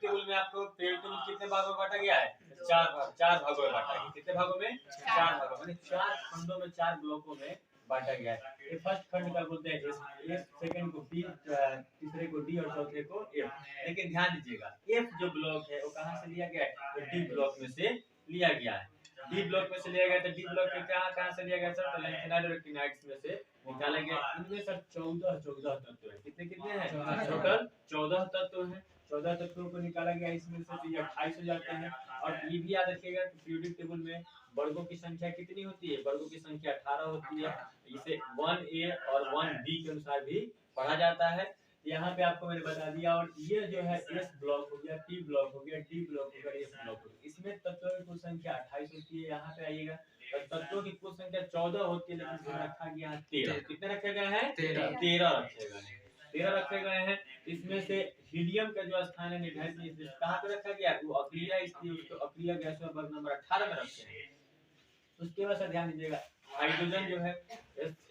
Table में आपको periodic table कितने भागों में बांटा गया है? चार भागों में बांटा गया। कितने भागों में? 4 भागों में, 4 खंडों में, 4 ब्लॉकों में बांटा गया है। ये फर्स्ट खंड का बोलते हैं एस, सेकंड को बी, तीसरे को डी और चौथे को एफ। लेकिन ध्यान दीजिएगा, एफ जो ब्लॉक है वो कहां से लिया गया है? तो डी ब्लॉक में से लिया गया है। डी ब्लॉक में से लिया गया, तो डी ब्लॉक के कहां से लिया गया सर? तो लैंथेनाइड और एक्टिनाइड्स में से निकाला गया। इनमें सर 14 तत्व है। कितने हैं? टोटल 14 तत्व हैं। 14 तत्वों को निकाला गया इसमें से, तो ये 28 हो जाते हैं। और ये भी याद रखिएगा कि पीरियोडिक टेबल में वर्गों की संख्या कितनी होती है? वर्गों की संख्या 18 होती है। इसे 1A और 1B के अनुसार भी पढ़ा जाता है। यहाँ पे आपको मैंने बता दिया। और ये जो है एस ब्लॉक हो गया, टी ब्लॉक हो गया, डी ब्लॉक हो गया, एफ ब्लॉक हो गया। इसमें तत्वों की कुल संख्या 28 होती है। यहाँ पे आइएगा, तत्वों की कुल संख्या 14 होती है, लेकिन रखा गया है 13। कितने रखे गए हैं? 13 रखे गए हैं। 13 रखे गए हैं। इसमें से हीलियम का जो स्थान है निर्धारित कहाँ पे रखा गया? वो अक्रिय, इसलिए उसको अक्रिय गैस में वर्ग नंबर 18 में रखते हैं। उसके बाद से ध्यान दीजिएगा, हाइड्रोजन जो है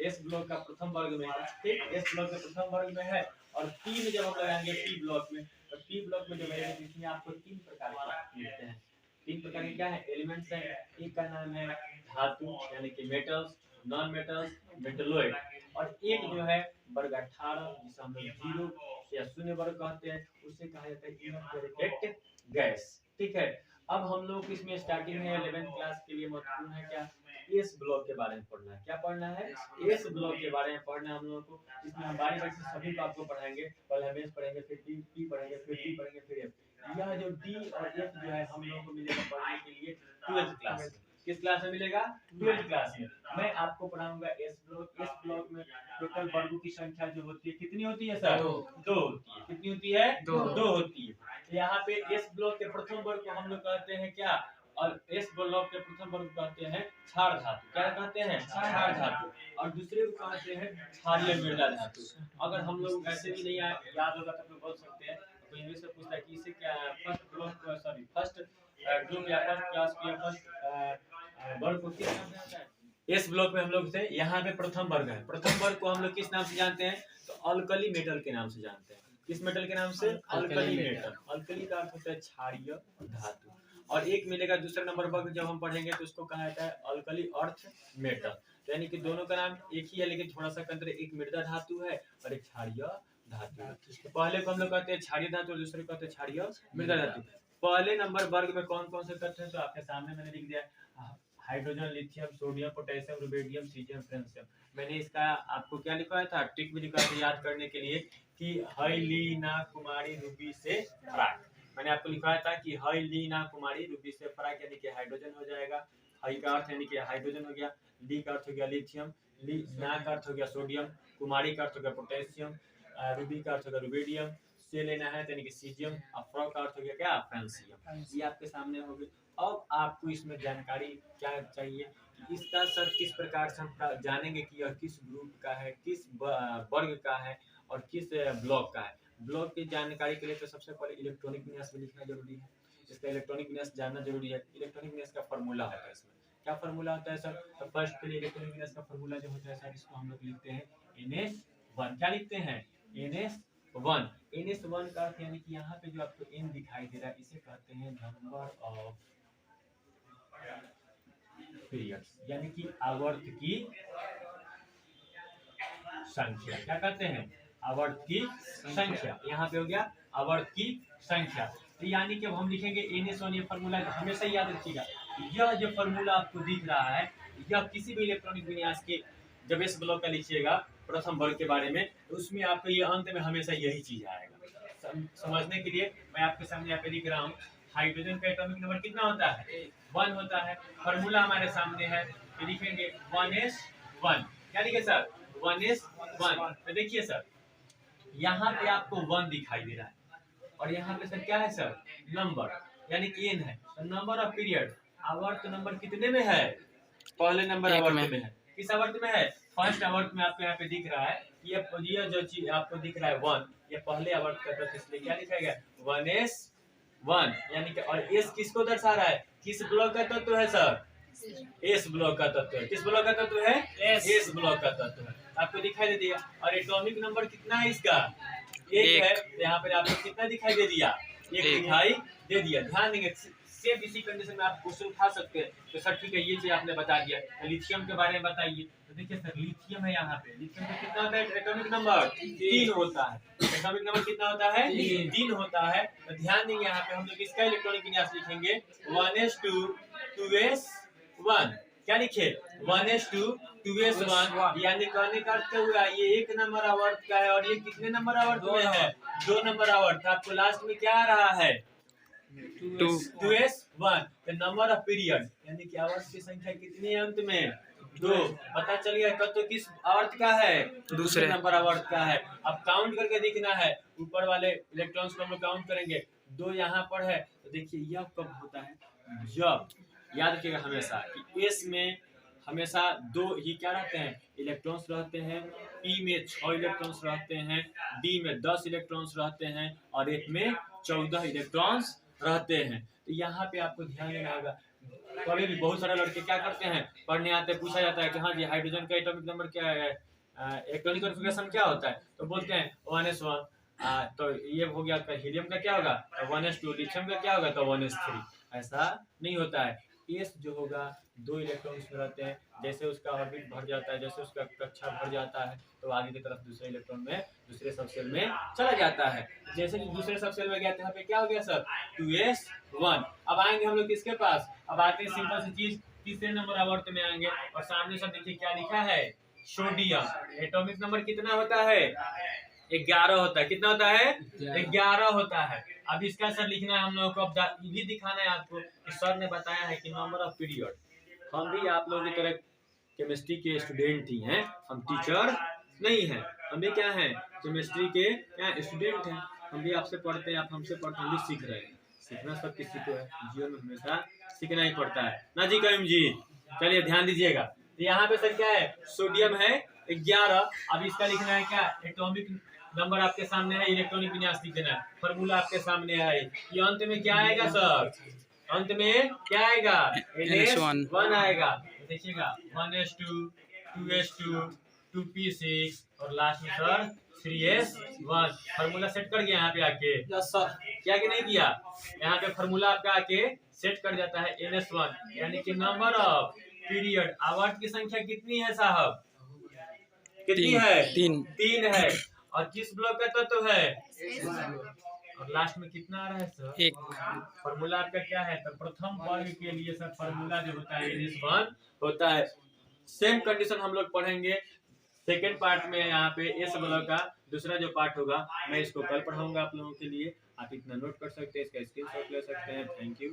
एस ब्लॉक का प्रथम वर्ग में है। ठीक, एस ब्लॉक के प्रथम वर्ग में है। और पी में जब हम लगाएंगे पी ब्लॉक में, तो पी ब्लॉक में जो है इसमें आपको 3 प्रकार के मिलते हैं। 3 प्रकार के क्या है? एलिमेंट्स हैं। एक का नाम है धातु यानी कि मेटल्स, नॉन मेटल्स, मेटलॉइड। और एक जो है वर्ग 18 जिसे हम लोग 0 या शून्य वर्ग कहते हैं, उसे कहा जाता है इनरपेरेक्ट गैस। ठीक है, अब हम लोग इसमें स्टार्टिंग में 11th क्लास के लिए महत्वपूर्ण है क्या? एस ब्लॉक के बारे में पढ़ना है। क्या पढ़ना है? एस ब्लॉक के बारे में पढ़ना है हम लोगों को। इसमें हम बारी बारी से सभी को आपको पढ़ाएंगे। पहले हम एस पढ़ेंगे, फिर पी पढ़ेंगे, फिर डी पढ़ेंगे, फिर एफ। यह जो डी और एफ जो है हम लोगों को मिलेगा पढ़ने के लिए 12th क्लास में। किस क्लास में मिलेगा? 12th क्लास में। मैं आपको पढ़ाऊंगा एस ब्लॉक। एस ब्लॉक में टोटल वर्गों की संख्या जो होती है कितनी होती है सर? 2 होती है। कितनी होती है? 2 होती है। यहाँ पे एस ब्लॉक के प्रथम वर्ग को हम लोग कहते हैं क्या? और एस ब्लॉक के प्रथम वर्ग को कहते हैं क्षार धातु। क्या कहते हैं? क्षार धातु। और दूसरे को कहते हैं क्षारीय मृदा धातु। अगर हम लोग ऐसे भी नहीं याद होगा तो बोल सकते हैं, तो इंग्लिश में पूछता है कि इसे क्या first block, sorry first group या फर्स्ट क्लास या फर्स्ट वर्ग को किस नाम से आता है? एस ब्लॉक में हम लोग से यहाँ पे प्रथम वर्ग है। प्रथम वर्ग को हम लोग किस नाम से जानते हैं? तो अल्कली मेटल के नाम से जानते हैं। किस मेटल के नाम से? Alkali metal. अल्कली का अर्थ होता है क्षारीय धातु। और एक मिलेगा दूसरा नंबर वर्ग जब हम पढ़ेंगे तो उसको कहा जाता है अल्कली अर्थ मेटल। यानी कि दोनों का नाम एक ही है, लेकिन थोड़ा सा अंतर, एक मृदा धातु है और एक क्षारीय धातु है। तो पहले को हम लोग कहते हैं क्षारीय धातु और दूसरे को कहते हैं क्षारीय मृदा धातु। पहले नंबर वर्ग में कौन कौन से तत्व हैं? तो आपके सामने मैंने लिख दिया, hydrogen, lithium, sodium, potassium, rubidium, caesium, francium. मैंने इसका आपको क्या लिखा था? ट्रिक भी लिखा था याद करने के लिए कि हाइलीना कुमारी रूबी से फराक। मैंने आपको लिखा था कि हाइलीना कुमारी रूबी से फराक, यानी कि हाइड्रोजन हो जाएगा। हाई का अर्थ यानी कि हाइड्रोजन हो गया, ली का अर्थ हो गया लिथियम, ना का अर्थ हो गया सोडियम, कुमारी का अर्थ हो गया पोटेशियम, रूबी का अर्थ हो गया रुबिडियम, से लेना है यानी कि सीजियम, और फ्रा का अर्थ हो गया क्या? फ्रांसियम। ये आपके सामने हो गई। अब आपको इसमें जानकारी क्या चाहिए? इसका सर किस प्रकार से हम जानेंगे कि यह किस ग्रुप का है, किस वर्ग का है और किस ब्लॉक का है। ब्लॉक की जानकारी के लिए तो सबसे पहले इलेक्ट्रॉनिक विन्यास भी लिखना जरूरी है। इसका इलेक्ट्रॉनिक विन्यास जानना जरूरी है। इलेक्ट्रॉनिक विन्यास का फॉर्मूला होता है। इसमें क्या फॉर्मूला होता है सर? तो फर्स्ट के लिए इलेक्ट्रॉनिक विन्यास का फॉर्मूला जो होता है सर, इसको हम लोग लिखते हैं NS1। क्या लिखते हैं? NS1। NS1 का अर्थ यानी कि यहाँ पे जो आपको N दिखाई दे रहा है इसे कहते हैं नंबर ऑफ पीरियड्स, यानी कि आवर्त की संख्या। क्या कहते हैं? आवर्त की संख्या। यहाँ पे हो गया आवर्त की संख्या। तो यानी कि हम लिखेंगे NS1। ये फॉर्मूला हमेशा याद रखिएगा। यह जो फॉर्मूला आपको दिख रहा है, यह किसी भी इलेक्ट्रॉनिक विन्यास के जब इस ब्लॉक का लिखिएगा प्रथम वर्ग के बारे में, तो उसमें आपको ये अंत में हमेशा यही चीज आएगा। समझने के लिए मैं आपके सामने यहाँ पे लिख रहा हूँ, हाइड्रोजन का एटॉमिक नंबर कितना होता है? 1 होता है। फॉर्मूला हमारे सामने है, तो लिखेंगे 1s1। क्या लिखे सर? 1s1। तो देखिए सर, यहाँ पे आपको 1 दिखाई दे रहा है और यहाँ पे सर क्या है सर? नंबर, यानी कि N है। तो नंबर ऑफ पीरियड, आवर्त नंबर कितने में है? पहले नंबर आवर्त में है। किस आवर्त में है? फर्स्ट आवर्त में आपको यहाँ पे दिख रहा है। ये जो चीज आपको दिख रहा है 1, ये पहले आवर्त का तत्व, इसलिए क्या लिखा गया? 1s1। यानी कि और S किसको दर्शा रहा है? किस ब्लॉक का तत्व है सर? एस ब्लॉक का तत्व है। किस ब्लॉक का तत्व है? एस ब्लॉक का तत्व है। आपको दिखाई दे दिया। और एटॉमिक नंबर कितना है इसका? 1 है। यहाँ पर आपको कितना दिखाई दे दिया? 1 दिखाई दे दिया। ध्यान देंगे सेम इसी कंडीशन में आप क्वेश्चन उठा सकते हैं। तो सर ठीक है, ये चीज आपने बता दिया। लिथियम के बारे में बताइए। तो देखिए सर, लिथियम है यहाँ पे, लिथियम का कितना होता है एटॉमिक नंबर 3 होता है। एटॉमिक नंबर कितना होता है 3 होता है। तो ध्यान देंगे यहाँ पे हम लोग इसका इलेक्ट्रॉनिक विन्यास लिखेंगे 1s2 2s1। क्या लिखे 1s2 2s1, यानी कहने का अर्थ हुआ ये 1 नंबर आवर्त का है और ये कितने नंबर आवर्त में है 2 नंबर आवर्त। आपको लास्ट में क्या आ रहा है 2s1। The number of period, यानी कि आवर्त की संख्या कितनी है अंत में 2। पता चल गया कब तो किस आवर्त का है दूसरे नंबर आवर्त का है। अब काउंट करके दिखना है, ऊपर वाले इलेक्ट्रॉन्स को हम लोग काउंट करेंगे। 2 यहाँ पर है, तो देखिए यह कब होता है जब, याद रखिएगा हमेशा कि एस में हमेशा 2 ही क्या रहते हैं इलेक्ट्रॉन्स रहते हैं, पी में 6 इलेक्ट्रॉन्स रहते हैं, डी में 10 इलेक्ट्रॉन्स रहते हैं और एक में 14 इलेक्ट्रॉन्स रहते हैं। तो यहाँ पे आपको ध्यान देना होगा। कभी भी बहुत सारे लड़के क्या करते हैं, पढ़ने आते हैं, पूछा जाता है कि हाँ जी हाइड्रोजन का एटॉमिक नंबर क्या है, इलेक्ट्रॉनिक कॉन्फ़िगरेशन क्या होता है, तो बोलते हैं 1s1। तो ये हो गया हीलियम का क्या होगा 1s2, लिथियम का क्या होगा तो 1s3। ऐसा नहीं होता है। एस जो होगा 2 इलेक्ट्रॉन्स में रहते हैं। जैसे उसका ऑर्बिट भर जाता है, जैसे उसका कक्षा भर जाता है, तो आगे की तरफ दूसरे इलेक्ट्रॉन में दूसरे सबसेल में चला जाता है। जैसे कि दूसरे सबसेल में गया तो यहाँ पे क्या हो गया सर 2s1। अब आएंगे हम लोग किसके पास, अब आते हैं सिंपल सी चीज, तीसरे नंबर आवर्त में आएंगे और सामने सब देखिए क्या लिखा है सोडियम। एटॉमिक नंबर कितना होता है 11 होता है। कितना होता है 11 होता है। अब इसका सर लिखना है हम लोगों को, अब ये दिखाना है आपको कि सर ने बताया है कि नंबर ऑफ पीरियड। हम भी आप लोगों की तरह केमिस्ट्री के स्टूडेंट ही हैं, हम टीचर नहीं हैं। हम भी क्या हैं केमिस्ट्री के क्या स्टूडेंट हैं। हम भी आपसे पढ़ते हैं, आप हमसे पढ़ते हैं, हम भी सीख रहे हैं। सीखना सब किसी को है, जीवन में हमेशा सीखना ही पड़ता है ना जी करीम जी। चलिए ध्यान दीजिएगा, तो यहाँ पे सर क्या है सोडियम है 11। अब इसका लिखना है क्या एटॉमिक नंबर आपके सामने है, इलेक्ट्रॉनिक विन्यास लिख देना है, फॉर्मूला आपके सामने है। ये अंत में क्या आएगा सर, अंत में क्या आएगा NS1 आएगा। देखिएगा 1s2 2s2 2p6 और लास्ट में सर 3s1। फॉर्मूला सेट कर गया यहाँ पे आके सर, क्या कि नहीं किया, यहाँ पे फॉर्मूला आपका आके सेट कर जाता है NS1, यानी कि नंबर ऑफ पीरियड। आवर्त की संख्या कितनी है साहब, कितनी है 3 है। और किस ब्लॉक का तत्व है और लास्ट में कितना आ रहा है सर 1। फॉर्मूला आपका क्या है तो प्रथम वर्ग के लिए सर फॉर्मूला जो होता है NS1 होता है। सेम कंडीशन हम लोग पढ़ेंगे सेकेंड पार्ट में। यहाँ पे एस ब्लॉक का दूसरा जो पार्ट होगा मैं इसको कल पढ़ाऊंगा आप लोगों के लिए। आप इतना नोट कर सकते हैं, इसका स्क्रीनशॉट ले सकते हैं। Thank you.